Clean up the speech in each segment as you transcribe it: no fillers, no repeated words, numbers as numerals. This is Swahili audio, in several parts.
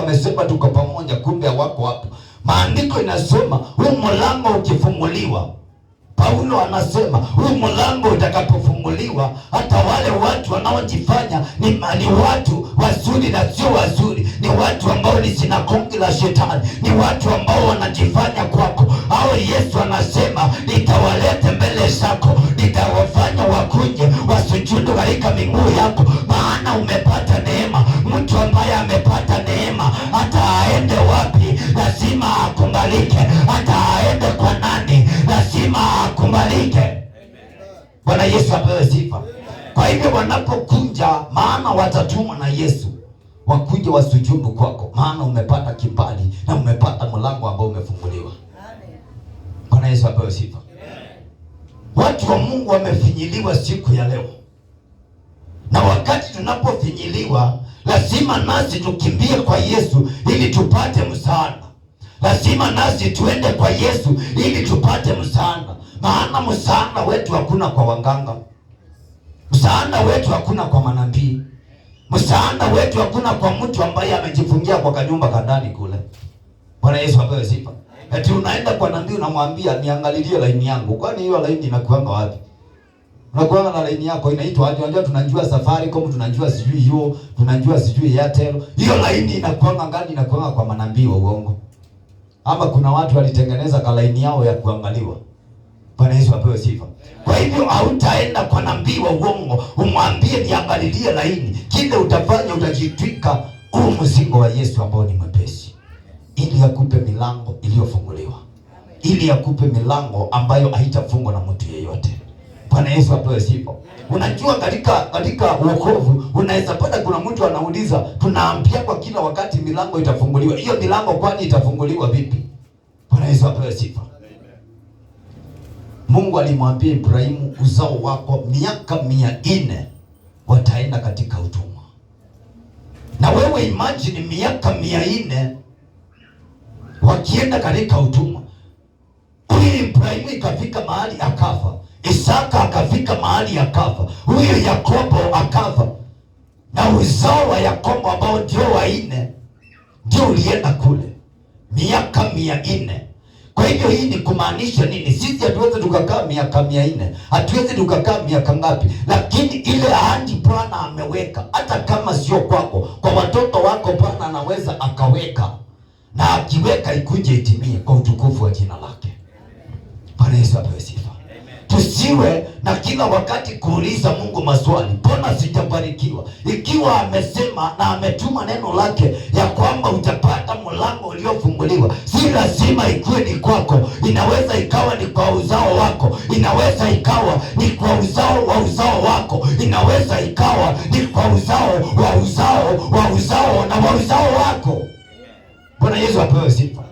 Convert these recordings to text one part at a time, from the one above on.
wamesema tuko pamoja, kumbe wako hapo. Maandiko inasema huu mlango ukifunguliwa, Paulo anasema huu mlango utakapofunguliwa, hata wale watu wanaojifanya ni watu wazuri na sio wazuri, ni watu ambao ni sinagogi la shetani, ni watu ambao wanajifanya kwako, hao Yesu anasema nitawalete mbele zako, nitawafanya wakuje wasujudu katika miguu yako, maana umepata neema. Mtu ambaye amepata neema, hata aende wapi lazima akubalike, hata aende kwa nani lazima akubalike. Bwana Yesu apewe sifa. Kwa hivyo wanapokuja, maana watatumwa na Yesu wakuje wasujudu kwako, maana umepata kibali na umepata mlango ambao umefunguliwa. Bwana Yesu apewe sifa. Watu wa Mungu wamefinyiliwa siku ya leo, na wakati tunapofinyiliwa lazima nasi tukimbie kwa Yesu ili tupate msaada. Lazima nasi tuende kwa Yesu ili tupate msaada, maana msaada wetu hakuna kwa waganga, msaada wetu hakuna kwa manabii, msaada wetu hakuna kwa mtu ambaye amejifungia kwa kanyumba kadani kule. Bwana Yesu apewe sifa. Eti unaenda kwa nabii unamwambia niangalilie laini yangu. Kwani hiyo laini inakuanga wapi? Unakuanga na laini yako inaitwa aje? Unajua tunajua Safaricom, tunajua sijui hiyo, tunajua sijui Airtel. Hiyo laini inakuanga ngani? Inakuanga kwa manabii wa uongo. Ama kuna watu walitengeneza kalaini yao ya kuangaliwa. Bwana Yesu apewe sifa. Kwa hivyo hautaenda kwa nabii wa uongo umwambie niangalilie laini. Kile utafanya utajitwika huu mzigo wa Yesu ambao ni mwepesi, ili akupe milango iliyofunguliwa, ili akupe milango ambayo haitafungwa na mtu yeyote. Bwana Yesu apewe sifa. Unajua katika wokovu unaweza pata kuna mtu anauliza, tunaambia kwa kila wakati milango itafunguliwa. Hiyo milango kwani itafunguliwa vipi? Bwana Yesu apewe sifa. Mungu alimwambia Ibrahimu, uzao wako miaka 400 wataenda katika utumwa. Na wewe imagine miaka 400 wakienda katika utumwa. Huyu Ibrahimu ikafika mahali akafa, Isaka akafika mahali akafa, huyu Yakobo akafa, na uzao wa Yakobo ambao ndio wa 4 ndio ulienda kule miaka 400. Kwa hivyo hii ni kumaanisha nini? Sisi hatuwezi tukakaa miaka 400, hatuwezi tukakaa miaka ngapi, lakini ile ahadi Bwana ameweka, hata kama sio kwako, kwa watoto wako Bwana anaweza akaweka, na akiweka ikuje itimie kwa utukufu wa jina lake. Bwana Yesu apewe sifa. Tusiwe na kila wakati kuuliza Mungu maswali, mbona sijabarikiwa? Ikiwa amesema na ametuma neno lake ya kwamba utapata mlango uliofunguliwa, si lazima ikuwe ni kwako. Inaweza ikawa ni kwa uzao wako, inaweza ikawa ni kwa uzao wa uzao wako, inaweza ikawa ni kwa uzao wa uzao wa uzao na wa uzao wako. Bwana Yesu apewe sifa.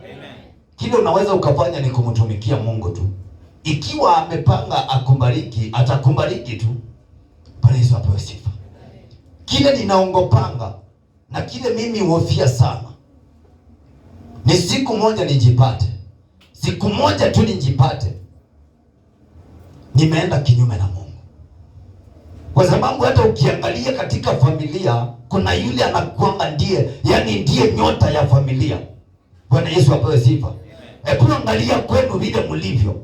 Kile unaweza ukafanya ni kumtumikia Mungu tu. Ikiwa amepanga akubariki, atakubariki tu. Bwana Yesu apewe sifa. Kile ninaongopanga na kile mimi hofia sana ni siku moja nijipate, siku moja tu nijipate nimeenda kinyume na Mungu. Kwa sababu hata ukiangalia katika familia kuna yule anakuanga ndiye nyota ya familia. Bwana Yesu apewe sifa. Hebu angalia kwenu vile mlivyo.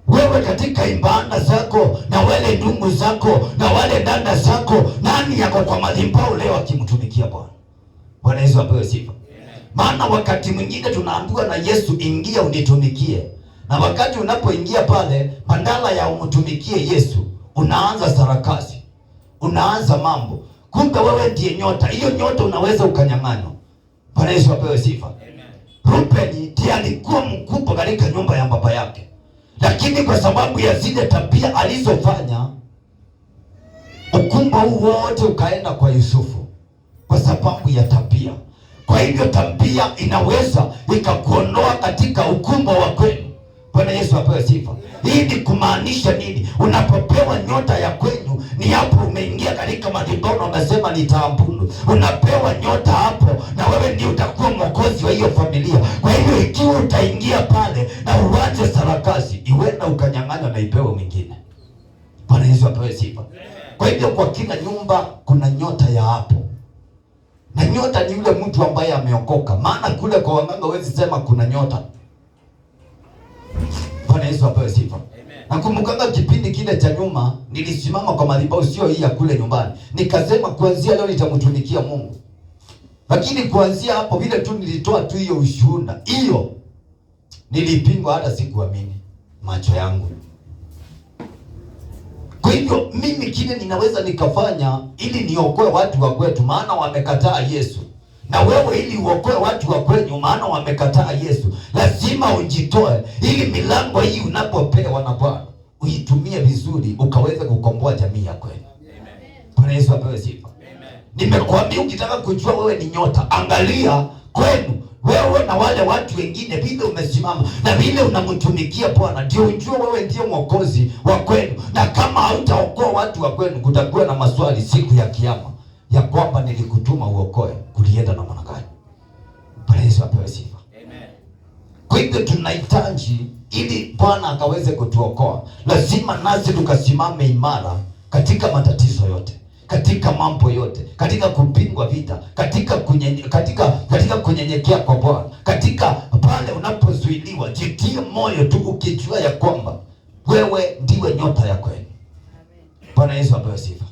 Wewe katika ibada zako na wale ndugu zako na wale dada zako, nani yako kwa madhabahu leo akimtumikia Bwana? Bwana Yesu apewe sifa. Maana wakati mwingine tunaambiwa na Yesu, ingia unitumikie. Na wakati unapoingia pale, badala ya umtumikie Yesu, unaanza sarakasi, unaanza mambo. Kumbe wewe ndiye nyota. Hiyo nyota unaweza ukanyang'anywa. Bwana Yesu apewe sifa. Rubeni ndiye alikuwa mkubwa katika nyumba ya baba yake, lakini kwa sababu ya zile tabia alizofanya, ukumba huu wote ukaenda kwa Yusufu kwa sababu ya tabia. Kwa hivyo tabia inaweza ikakuondoa katika ukumba wa kwenu. Bwana Yesu apewe sifa. Hii ni kumaanisha nini? Unapopewa nyota ya kwenu, ni hapo umeingia katika madhabahu, umesema nitaabudu. Unapewa nyota hapo, na wewe ndio utakuwa mwokozi wa hiyo familia. Kwa hivyo ikiwa utaingia pale na uanze sarakasi, iwenda ukanyang'anywa na ipewe mwingine. Bwana Yesu apewe sifa. Kwa hivyo kwa kila nyumba kuna nyota ya hapo. Na nyota ni yule mtu ambaye ameokoka. Maana kule kwa waganga huwezi sema kuna nyota. Bwana Yesu apewe sifa. Nakumbukanga kipindi kile cha nyuma nilisimama kwa madhabahu sio hii ya kule nyumbani. Nikasema kuanzia leo nitamtumikia Mungu. Lakini kuanzia hapo vile tu nilitoa tu hiyo ushuhuda, hiyo nilipingwa, hata sikuamini macho yangu. Kwa hivyo mimi kile ninaweza nikafanya ili niokoe watu wa kwetu, maana wamekataa Yesu. Na wewe ili uokoe watu wa kwenyu, maana wamekataa Yesu, lazima ujitoe ili milango hii unapopewa na Bwana uitumie vizuri, ukaweze kukomboa jamii ya kwenu. Bwana Yesu apewe sifa. Nimekuambia ukitaka kujua wewe ni nyota, angalia kwenu wewe na wale watu wengine vile umesimama na vile unamtumikia Bwana, ndio ujue wewe ndio mwokozi wa kwenu. Na kama hautaokoa watu wa kwenu, kutakuwa na maswali siku ya kiyama ya kwamba nilikutuma uokoe, kulienda na maana gani? Bwana Yesu apewe sifa. Amen. Kwa hivyo tunahitaji ili Bwana akaweze kutuokoa, lazima nasi tukasimame imara katika matatizo yote, katika mambo yote, katika kupingwa vita, katika kunyenyekea kwa Bwana, katika pale unapozuiliwa, jitie moyo tu ukijua ya kwamba wewe ndiwe nyota ya kweli. Bwana Yesu apewe sifa.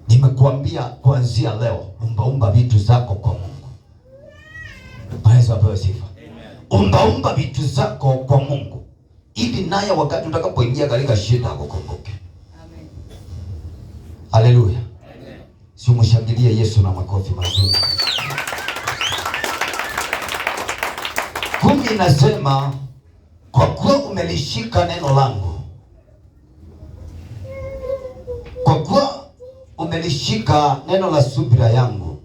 Nimekuambia kuanzia leo umba vitu zako kwa Mungu. Bwana Yesu apewe sifa. Umba vitu zako kwa Mungu ili naye wakati utakapoingia katika shida akukumbuke. Amen. Haleluya. Amen. Si umshangilie Yesu na makofi mazuri. 10 inasema kwa kuwa umelishika neno langu. Kwa kuwa umelishika neno la subira yangu,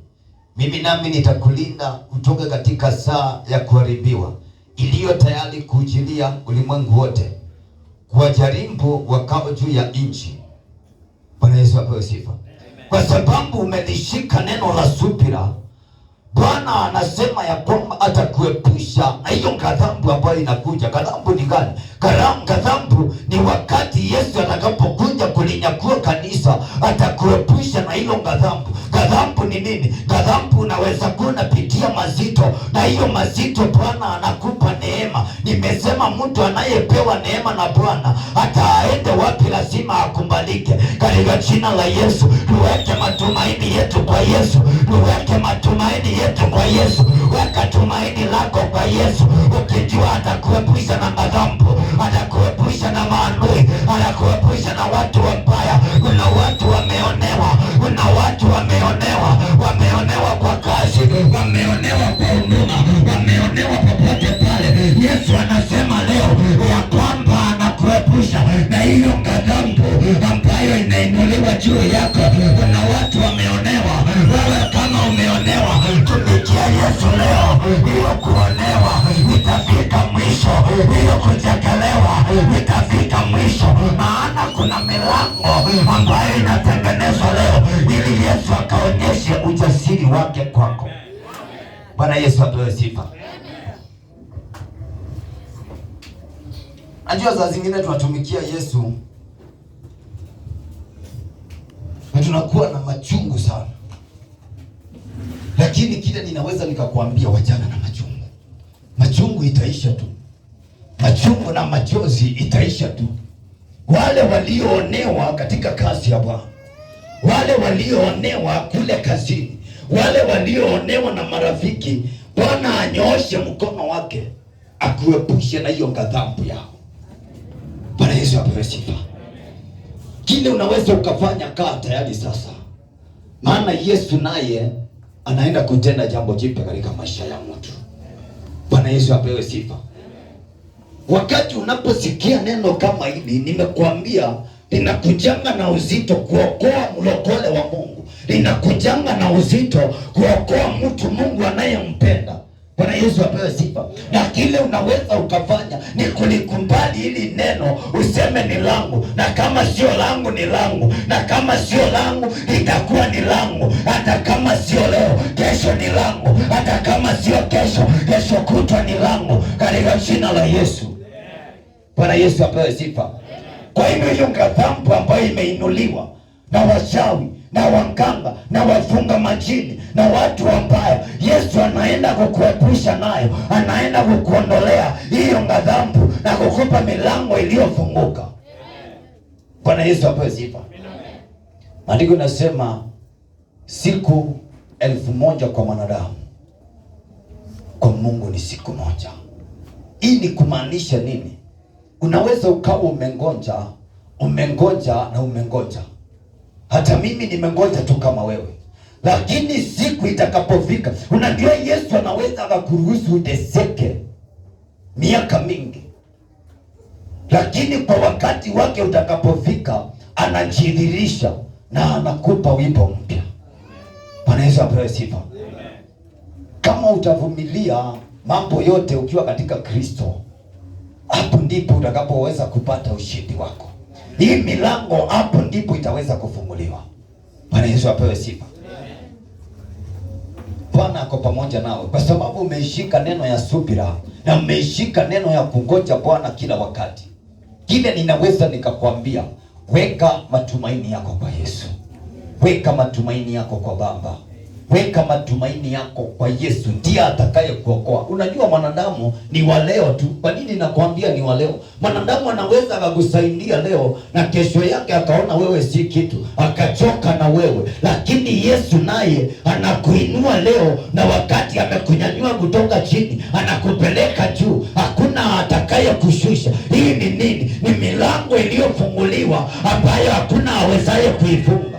mimi nami nitakulinda utoke katika saa ya kuharibiwa iliyo tayari kujilia ulimwengu wote, kuwajaribu wakao juu ya nchi. Bwana Yesu apewe sifa. Kwa sababu umelishika neno la subira, Bwana anasema ya kwamba atakuepusha na hiyo ghadhabu ambayo inakuja. Ghadhabu ni gani? Ghadhabu ni wakati Yesu atakapokuja kulinyakua kanisa, atakuepusha na hiyo ghadhabu. Ghadhabu ni nini? Ghadhabu unaweza kuwa unapitia mazito, na hiyo mazito Bwana anakupa neema. Nimesema mtu anayepewa neema na Bwana hata aende wapi lazima akumbalike. Katika jina la Yesu, tuweke matumaini yetu kwa Yesu. Tuweke matumaini yetu kwa Yesu. Weka tumaini lako kwa Yesu, ukijua atakuepusha na ghadhabu, atakuepusha na maadui, atakuepusha na watu wabaya. Kuna watu wameonewa, kuna watu wameonewa kwa kazi, wameonewa kwa huduma, wameonewa popote pale. Yesu anasema leo ya kwamba anakuepusha na hiyo ghadhabu ambayo inainuliwa juu yako. Kuna watu wameonewa. Wewe kama umeonewa, tumikia Yesu leo. Hiyo kuonewa itafika mwisho, hiyo kuchekelewa itafika mwisho, maana kuna milango ambayo inatengenezwa leo ili Yesu akaonyeshe ujasiri wake kwako. Bwana Yesu apewe sifa. Najua saa zingine tunatumikia Yesu na tunakuwa na machungu sana, lakini kile ninaweza nikakwambia, wachana na machungu. Machungu itaisha tu, machungu na machozi itaisha tu. Wale walioonewa katika kazi ya Bwana, wale walioonewa kule kazini, wale walioonewa na marafiki, Bwana anyooshe mkono wake akuepushe na hiyo ghadhabu yao. Bwana Yesu apewe sifa. Kile unaweza ukafanya, kaa tayari sasa, maana Yesu naye anaenda kutenda jambo jipya katika maisha ya mtu. Bwana Yesu apewe sifa. Wakati unaposikia neno kama hili, nimekuambia linakujanga na uzito kuokoa mlokole wa Mungu, linakujanga na uzito kuokoa mtu Mungu anayempenda. Bwana Yesu apewe sifa. Na kile unaweza ukafanya ni kulikubali hili neno, useme ni langu, na kama sio langu ni langu, na kama sio langu itakuwa ni langu. Hata kama sio leo, kesho ni langu. Hata kama sio kesho, kesho kutwa ni langu, katika jina la Yesu. Bwana Yesu apewe sifa. Kwa hivyo hiyo ghadhabu ambayo imeinuliwa na wachawi, na waganga na wafunga majini na watu wabaya, Yesu anaenda kukuepusha nayo, anaenda kukuondolea hiyo ghadhabu na kukupa milango iliyofunguka. Bwana Yesu apewe sifa. Maandiko nasema siku 1000 kwa mwanadamu, kwa Mungu ni siku moja. Hii ni kumaanisha nini? Unaweza ukawa umengoja na umengoja. Hata mimi nimengoja tu kama wewe. Lakini siku itakapofika, unajua Yesu anaweza akakuruhusu uteseke miaka mingi. Lakini kwa wakati wake utakapofika, anajidhihirisha na anakupa wimbo mpya. Bwana Yesu apewe sifa. Kama utavumilia mambo yote ukiwa katika Kristo, hapo ndipo utakapoweza kupata ushindi wako. Hii milango hapo ndipo itaweza kufunguliwa. Bwana Yesu apewe sifa. Bwana ako pamoja nawe kwa sababu umeishika neno ya subira na umeishika neno ya kungoja Bwana kila wakati. Kile ninaweza nikakwambia, weka matumaini yako kwa Yesu. Weka matumaini yako kwa Baba. Weka matumaini yako kwa Yesu, ndiye atakaye kuokoa. Unajua mwanadamu ni wa leo tu. Kwa nini nakwambia ni wa leo? Mwanadamu anaweza akakusaidia leo na kesho yake akaona wewe si kitu, akachoka na wewe. Lakini Yesu naye anakuinua leo, na wakati amekunyanyua kutoka chini anakupeleka juu. Hakuna atakaye kushusha. Hii ni nini? Ni milango iliyofunguliwa ambayo hakuna awezaye kuifunga.